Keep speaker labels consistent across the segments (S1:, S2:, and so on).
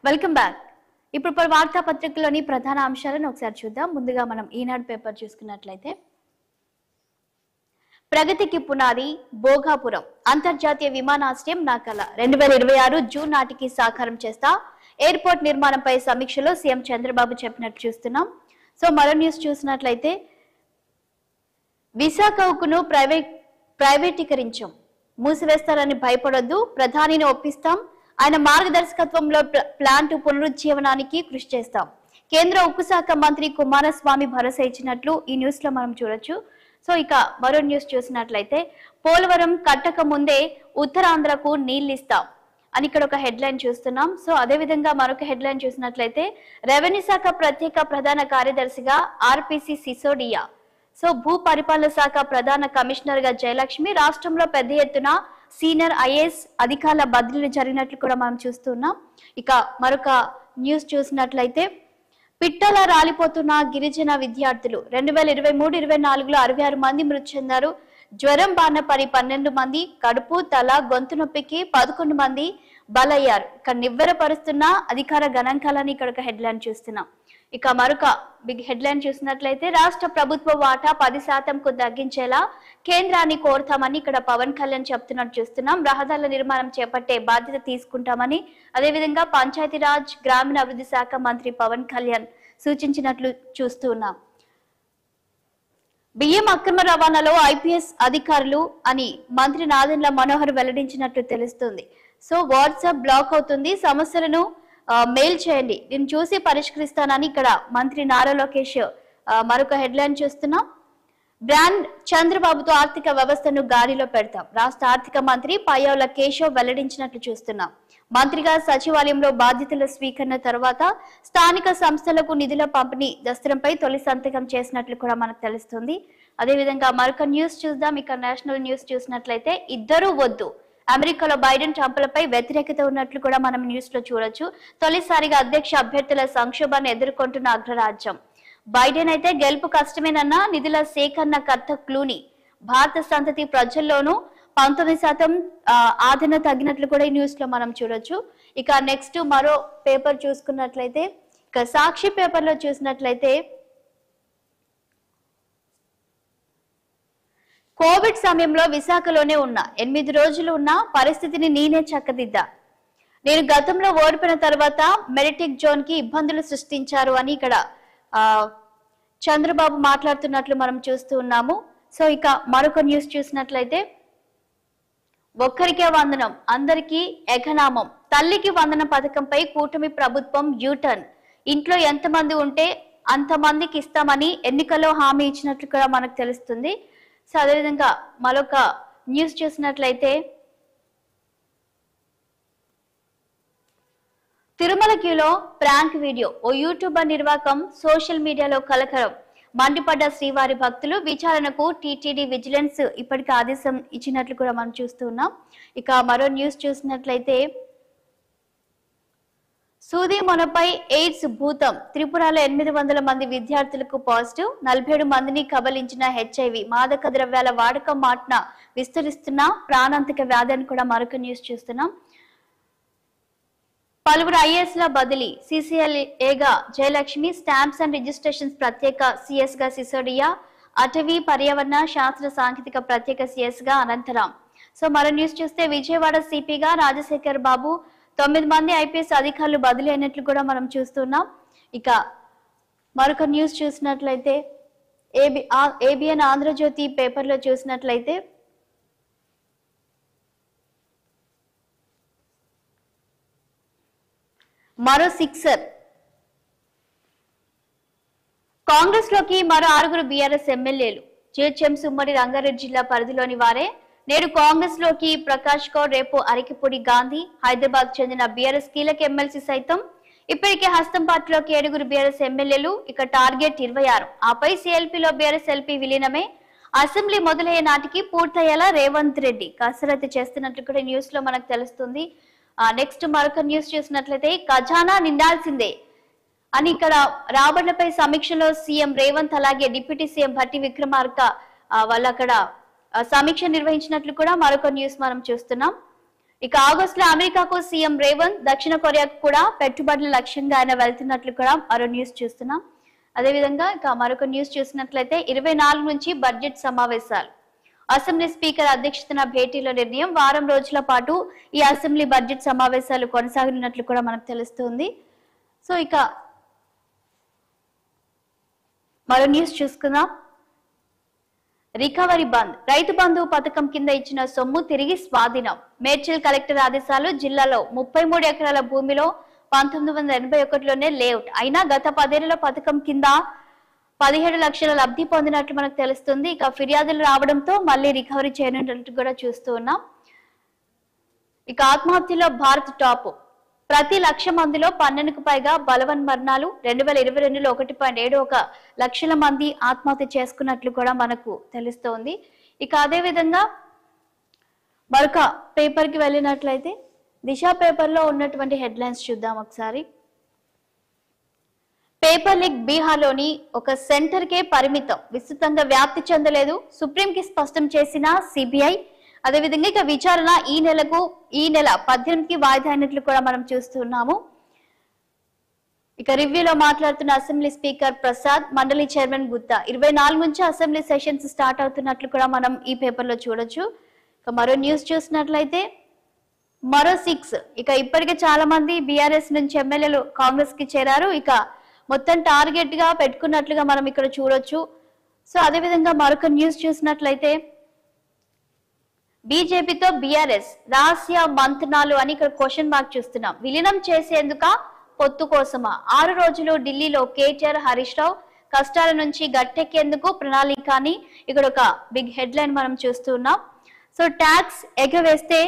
S1: Welcome back. ఇప్పుడు వార్తాపత్రికలోని ప్రధాన అంశాలను ఒకసారి చూద్దాం. ముందుగా మనం ఈనాడు పేపర్ చూసుకున్నట్లయితే, ప్రగతికి పునాది భోగాపురం అంతర్జాతీయ విమానాశ్రయం నా కల 2026 జూన్ నాటికి సాకారం చేస్తా. ఎయిర్పోర్ట్ నిర్మాణంపై సమీక్షలో సీఎం చంద్రబాబు చెప్పినట్టు చూస్తున్నాం. సో మరో న్యూస్ చూసినట్లయితే, విశాఖ ఉక్కును ప్రైవేటీకరించాం, మూసివేస్తారని భయపడొద్దు, ప్రధానిని ఒప్పిస్తాం, ఆయన మార్గదర్శకత్వంలో ప్లాంట్ పునరుజ్జీవనానికి కృషి చేస్తాం, కేంద్ర ఉక్కు శాఖ మంత్రి కుమారస్వామి భరోసా ఇచ్చినట్లు ఈ న్యూస్ లో మనం చూడొచ్చు. సో ఇక మరో న్యూస్ చూసినట్లయితే, పోలవరం కట్టక ముందే ఉత్తరాంధ్రకు నీళ్లిస్తాం అని ఇక్కడ ఒక హెడ్లైన్ చూస్తున్నాం. సో అదే విధంగా మరొక హెడ్లైన్ చూసినట్లయితే, రెవెన్యూ శాఖ ప్రత్యేక ప్రధాన కార్యదర్శిగా ఆర్పిసి సిసోడియా, సో భూ పరిపాలన శాఖ ప్రధాన కమిషనర్ గా జయలక్ష్మి, రాష్ట్రంలో పెద్ద ఎత్తున సీనియర్ ఐఏఎస్ అధికారుల బదిలీలు జరిగినట్లు కూడా మనం చూస్తున్నాం. ఇక మరొక న్యూస్ చూసినట్లయితే, పిట్టలా రాలిపోతున్న గిరిజన విద్యార్థులు 2023-24లో 66 మంది మృతి చెందారు. జ్వరం బారిన పడి 12 మంది, కడుపు తల గొంతు నొప్పికి 11 మంది బలయ్యారు. ఇక నివ్వెరపరుస్తున్న అధికార గణాంకాలని ఇక్కడ ఒక హెడ్లైన్ చూస్తున్నాం. ఇక మరొక బిగ్ హెడ్లైన్ చూసినట్లయితే, రాష్ట్ర ప్రభుత్వ వాటా 10%కు తగ్గించేలా కేంద్రాన్ని కోరుతామని ఇక్కడ పవన్ కళ్యాణ్ చెప్తున్నట్టు చూస్తున్నాం. రహదారుల నిర్మాణం చేపట్టే బాధ్యత తీసుకుంటామని, అదేవిధంగా పంచాయతీరాజ్ గ్రామీణ అభివృద్ధి శాఖ మంత్రి పవన్ కళ్యాణ్ సూచించినట్లు చూస్తున్నాం. బియ్యం అక్రమ రవాణాలో ఐపీఎస్ అధికారులు అని మంత్రి నాదెండ్ల మనోహర్ వెల్లడించినట్లు తెలుస్తుంది. సో వాట్సాప్ బ్లాక్ అవుతుంది, సమస్యలను మెయిల్ చేయండి, నేను చూసి పరిష్కరిస్తానని ఇక్కడ మంత్రి నారా లోకేష్ మరొక హెడ్లైన్ చూస్తున్నాం. బ్రాండ్ చంద్రబాబుతో ఆర్థిక వ్యవస్థను గాడిలో పెడతాం, రాష్ట్ర ఆర్థిక మంత్రి పయ్యావుల కేశవ్ వెల్లడించినట్లు చూస్తున్నాం. మంత్రిగా సచివాలయంలో బాధ్యతల స్వీకరణ తర్వాత స్థానిక సంస్థలకు నిధుల పంపిణీ దస్త్రంపై తొలి సంతకం చేసినట్లు కూడా మనకు తెలుస్తుంది. అదేవిధంగా మరొక న్యూస్ చూద్దాం. ఇక నేషనల్ న్యూస్ చూసినట్లయితే, ఇద్దరూ వద్దు, అమెరికాలో బైడెన్ ట్రంప్లపై వ్యతిరేకత ఉన్నట్లు కూడా మనం న్యూస్ లో చూడొచ్చు. తొలిసారిగా అధ్యక్ష అభ్యర్థుల సంక్షోభాన్ని ఎదుర్కొంటున్న అగ్రరాజ్యం బైడెన్ అయితే గెలుపు కష్టమేనన్న నిధుల సేకరణ కర్త క్లూనీ, భారత సంతతి ప్రజల్లోనూ 19% ఆదరణ తగ్గినట్లు కూడా ఈ న్యూస్ లో మనం చూడొచ్చు. ఇక నెక్స్ట్ మరో పేపర్ చూసుకున్నట్లయితే, ఇక సాక్షి పేపర్ లో చూసినట్లయితే, కోవిడ్ సమయంలో విశాఖలోనే ఉన్నా, 8 రోజులు ఉన్న పరిస్థితిని నేనే చక్కదిద్దా, నేను గతంలో ఓడిపోయిన తర్వాత మెరిటిక్ జోన్ కి ఇబ్బందులు సృష్టించారు అని ఇక్కడ చంద్రబాబు మాట్లాడుతున్నట్లు మనం చూస్తూ ఉన్నాము. సో ఇక మరొక న్యూస్ చూసినట్లయితే, ఒక్కరికే వందనం అందరికీ ఎగనామం, తల్లికి వందన పథకంపై కూటమి ప్రభుత్వం యూటర్న్, ఇంట్లో ఎంతమంది ఉంటే అంతమందికి ఇస్తామని ఎన్నికల్లో హామీ ఇచ్చినట్లు కూడా మనకు తెలుస్తుంది. సో అదేవిధంగా మరొక న్యూస్ చూసినట్లయితే, తిరుమల క్యూలో ప్రాంక్ వీడియో, ఓ యూట్యూబర్ నిర్వాకం సోషల్ మీడియాలో కలకలం, మండిపడ్డ శ్రీవారి భక్తులు, విచారణకు టీటీడీ విజిలెన్స్ ఇప్పటికే ఆదేశం ఇచ్చినట్లు కూడా మనం చూస్తున్నాం. ఇక మరో న్యూస్ చూసినట్లయితే, సూది మొనపై ఎయిడ్స్ భూతం, త్రిపురలో 800 మంది విద్యార్థులకు పాజిటివ్, 47 మందిని కబలించిన హెచ్ఐవి, మాదక ద్రవ్యాల వాడకం మాటన విస్తరిస్తున్న ప్రాణాంతక వ్యాధి అని కూడా మరొక న్యూస్ చూస్తున్నాం. పలువురు ఐఏఎస్ ల బదిలీ, సిసిఎల్ఏగా జయలక్ష్మి, స్టాంప్స్ అండ్ రిజిస్ట్రేషన్స్ ప్రత్యేక సిఎస్ గా సిసోడియా, అటవీ పర్యావరణ శాస్త్ర సాంకేతిక ప్రత్యేక సిఎస్ గా అనంతరాం. సో మరో న్యూస్ చూస్తే, విజయవాడ సిపిగా రాజశేఖర్ బాబు, 9 మంది ఐపీఎస్ అధికారులు బదిలీ అయినట్లు కూడా మనం చూస్తున్నాం. ఇక మరొక న్యూస్ చూసినట్లయితే, ఏబిఎన్ ఆంధ్రజ్యోతి పేపర్ లో చూసినట్లయితే, మరో సిక్సర్, కాంగ్రెస్ లోకి మరో 6 బీఆర్ఎస్ ఎమ్మెల్యేలు, జిహెచ్ఎంసీ ఉమ్మడి రంగారెడ్డి జిల్లా పరిధిలోని వారే నేడు కాంగ్రెస్ లోకి ప్రకాష్ గౌడ్, రేపు అరికిపూడి గాంధీ, హైదరాబాద్ చెందిన బీఆర్ఎస్ కీలక ఎమ్మెల్సీ సైతం. ఇప్పటికే హస్తం పార్టీలోకి 7 బీఆర్ఎస్ ఎమ్మెల్యేలు, ఇక టార్గెట్ 26, ఆపై సిఎల్పీలో బీఆర్ఎస్ ఎల్పీ విలీనమే, అసెంబ్లీ మొదలయ్యే నాటికి పూర్తయ్యేలా రేవంత్ రెడ్డి కసరత్తు చేస్తున్నట్లు కూడా న్యూస్ లో మనకు తెలుస్తుంది. నెక్స్ట్ మరొక న్యూస్ చూసినట్లయితే, ఖజానా నిండాల్సిందే అని ఇక్కడ రాబడులపై సమీక్షలో సీఎం రేవంత్ అలాగే డిప్యూటీ సీఎం భట్టి విక్రమార్క వాళ్ళు అక్కడ సమీక్ష నిర్వహించినట్లు కూడా మరొక న్యూస్ మనం చూస్తున్నాం. ఇక ఆగస్టులో అమెరికాకు సీఎం రేవంత్, దక్షిణ కొరియాకు కూడా పెట్టుబడుల లక్ష్యంగా ఆయన వెళ్తున్నట్లు కూడా మరో న్యూస్ చూస్తున్నాం. అదేవిధంగా ఇక మరొక న్యూస్ చూసినట్లయితే 24 నుంచి బడ్జెట్ సమావేశాలు. అసెంబ్లీ స్పీకర్ అధ్యక్షతన భేటీలో నిర్ణయం. వారం రోజుల పాటు ఈ అసెంబ్లీ బడ్జెట్ సమావేశాలు కొనసాగనున్నట్లు కూడా మనకు తెలుస్తుంది. సో ఇక మరో న్యూస్ చూసుకుందాం. రికవరీ బంద్. రైతు బంధు పథకం కింద ఇచ్చిన సొమ్ము తిరిగి స్వాధీనం. మేడ్చల్ కలెక్టర్ ఆదేశాలు. జిల్లాలో 33 ఎకరాల భూమిలో 1981లోనే లేఅవుట్ అయినా గత 10 ఏళ్ల పథకం కింద 17 లక్షల లబ్ధి పొందినట్లు మనకు తెలుస్తుంది. ఇక ఫిర్యాదులు రావడంతో మళ్ళీ రికవరీ చేయనున్నట్టు కూడా చూస్తూ ఉన్నాం. ఇక ఆత్మహత్యలో భారత్ టాప్. ప్రతి 1,00,000 మందిలో 12కు పైగా బలవన్ మరణాలు. 2022లో 1.71 లక్షల మంది ఆత్మహత్య చేసుకున్నట్లు కూడా మనకు తెలుస్తోంది. ఇక అదే విధంగా మరొక పేపర్ కి వెళ్ళినట్లయితే దిశ పేపర్ లో ఉన్నటువంటి హెడ్లైన్స్ చూద్దాం ఒకసారి. పేపర్ లీక్ బీహార్లోని ఒక సెంటర్ కే పరిమితం, విస్తృతంగా వ్యాప్తి చెందలేదు. సుప్రీంకి స్పష్టం చేసిన సిబిఐ. అదేవిధంగా ఇక విచారణ ఈ నెల 18కి వాయిదా అయినట్లు కూడా మనం చూస్తున్నాము. ఇక రివ్యూలో మాట్లాడుతున్న అసెంబ్లీ స్పీకర్ ప్రసాద్, మండలి చైర్మన్ గుత్తా. 24 నుంచి అసెంబ్లీ సెషన్స్ స్టార్ట్ అవుతున్నట్లు కూడా మనం ఈ పేపర్ లో చూడొచ్చు. ఇక మరో న్యూస్ చూసినట్లయితే మరో 6. ఇక ఇప్పటికే చాలా మంది బీఆర్ఎస్ నుంచి ఎమ్మెల్యేలు కాంగ్రెస్ కి చేరారు. ఇక మొత్తం టార్గెట్ గా పెట్టుకున్నట్లుగా మనం ఇక్కడ చూడొచ్చు. సో అదే విధంగా మరొక న్యూస్ చూసినట్లయితే బీజేపీతో బీఆర్ఎస్ రహస్య మంతనాలు అని ఇక్కడ క్వశ్చన్ మార్క్ చూస్తున్నాం. విలీనం చేసేందుక, పొత్తు కోసమా? 6 రోజులు ఢిల్లీలో కేటీఆర్, హరీష్ రావు కష్టాల నుంచి గట్టెక్కేందుకు ప్రణాళిక అని ఇక్కడ ఒక బిగ్ హెడ్లైన్ మనం చూస్తున్నాం. సో ట్యాక్స్ ఎగవేస్తే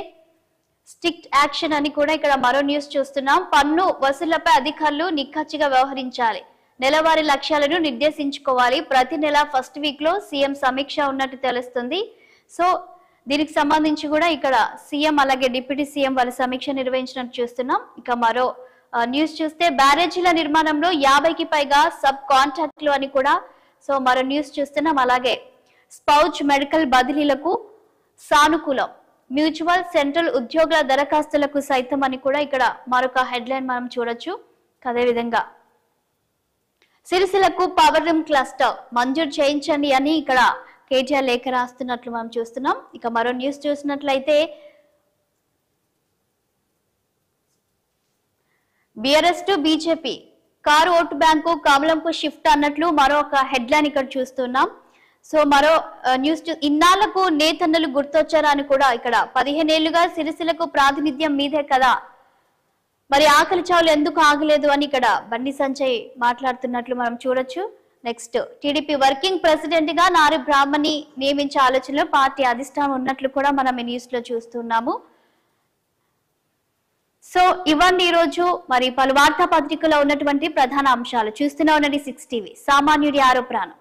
S1: స్ట్రిక్ట్ యాక్షన్ అని కూడా ఇక్కడ మరో న్యూస్ చూస్తున్నాం. పన్ను వసూళ్లపై అధికారులు నిక్కచ్చిగా వ్యవహరించాలి. నెలవారీ లక్ష్యాలను నిర్దేశించుకోవాలి. ప్రతి నెల ఫస్ట్ వీక్ లో సీఎం సమీక్ష ఉన్నట్టు తెలుస్తుంది. సో దీనికి సంబంధించి కూడా ఇక్కడ సీఎం అలాగే డిప్యూటీ సీఎం వాళ్ళ సమీక్ష నిర్వహించినట్టు చూస్తున్నాం. ఇక మరో న్యూస్ చూస్తే బ్యారేజీల నిర్మాణంలో 50కి పైగా సబ్ కాంట్రాక్ట్లు అని కూడా సో మరో న్యూస్ చూస్తున్నాం. అలాగే స్పౌచ్ మెడికల్ బదిలీలకు సానుకూలం, మ్యూచువల్ సెంట్రల్ ఉద్యోగుల దరఖాస్తులకు సైతం అని కూడా ఇక్కడ మరొక హెడ్లైన్ మనం చూడొచ్చు. అదేవిధంగా సిరిసిల్లకు పవర్ రూమ్ క్లస్టర్ మంజూరు చేయించండి అని ఇక్కడ కేటీఆర్ లేఖ రాస్తున్నట్లు మనం చూస్తున్నాం. ఇక మరో న్యూస్ చూసినట్లయితే BRS to BJP car vote bank కమలంకు షిఫ్ట్ అన్నట్లు మరొక హెడ్లైన్ ఇక్కడ చూస్తున్నాం. సో మరో న్యూస్ ఇన్నాళ్లకు నేతన్నలు గుర్తొచ్చారా అని కూడా ఇక్కడ 15 ఏళ్లుగా సిరిసిల్లకు ప్రాతినిధ్యం మీదే కదా, మరి ఆకలి చావులు ఎందుకు ఆగలేదు అని ఇక్కడ బండి సంజయ్ మాట్లాడుతున్నట్లు మనం చూడొచ్చు. నెక్స్ట్ టీడీపీ వర్కింగ్ ప్రెసిడెంట్ గా నారి బ్రాహ్మణి నియమించే ఆలోచనలో పార్టీ అధిష్టానం ఉన్నట్లు కూడా మనం ఈ న్యూస్ లో చూస్తున్నాము. సో ఇవన్నీ ఈ రోజు మరి పలు వార్తా పత్రికలో ఉన్నటువంటి ప్రధాన అంశాలు. చూస్తూనే ఉండండి 6 టీవీ, సామాన్యుడి ఆరో ప్రాణం.